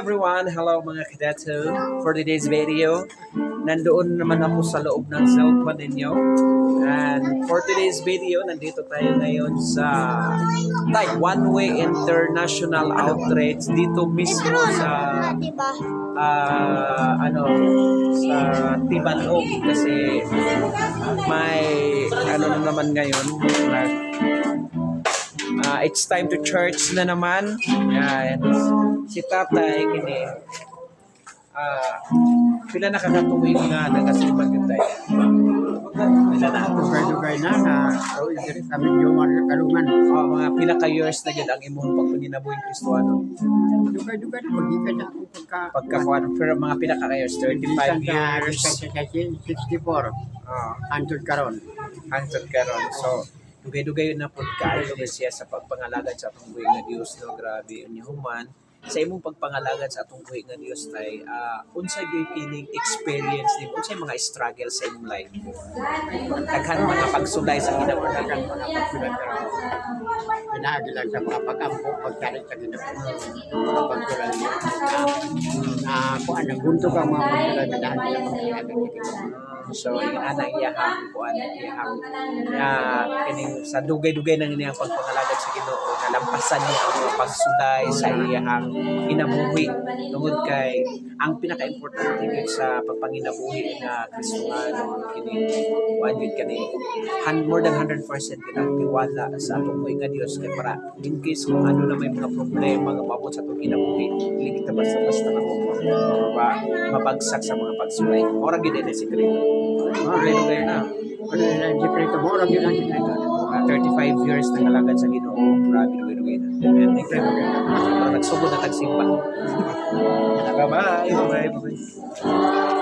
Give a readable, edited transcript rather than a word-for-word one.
everyone! Hello mga kadeto! For today's video, nandoon naman ako sa loob ng cellphone ninyo. And for today's video, nandito tayo ngayon sa One Way International Outreach dito mismo sa sa Tibalog kasi may na naman ngayon it's time to church na naman. Yan. Si tatay kini pila nakakatuwing nga nagasimbag yung tayo. Pila na ako dugay na kami yung karungan. Mga pila ka years na gid ang imong pagpanginabuhing Kristiyano. Dugay na magikan na ako pagkakuan pero mga pila ka years 35 years. 64. Antod karon. So dugay-dugay na po kaayo siya sa pagpangalagad sa atong buhi nga Dios no, grabe unya human sa imong pagpangalagad sa atong buhi nga Dios tay unsa gyud kining experience nimo, unsay mga struggles sa imong life, daghan mga pagsulay sa kinabuhi, pinaagi lang sa mga pag-ampo pagtarik sa Ginoo, mga pagsulay kung anong gunto ka mga pagsulay pinaagi lang so yung ana iyahang kuan iyahang kining sa dugay-dugay nang iyang pagpangalagad sa Ginoo nalampasan niya ang mga pagsulay sa iyahang kinabuhi tungod kay ang pinaka-importante gyud sa pagpanginabuhi nga Kristiyano kini kuan gyud kani more than 100% gyud ang tiwala sa atong buhi nga Dios kay para in case kung ano na may mga problema nga mabot sa atong kinabuhi dili kita basta-basta na mabagsak sa mga pagsulay ora gyud ni sekreto. Dugay na. Ano yung sekreto mo? Orang yun ang sekreto. 35 years na ngalagad sa Ginoo. Grabe, dugay na. Thank you. Nagsugod na tagsimba. Bye-bye. Bye-bye.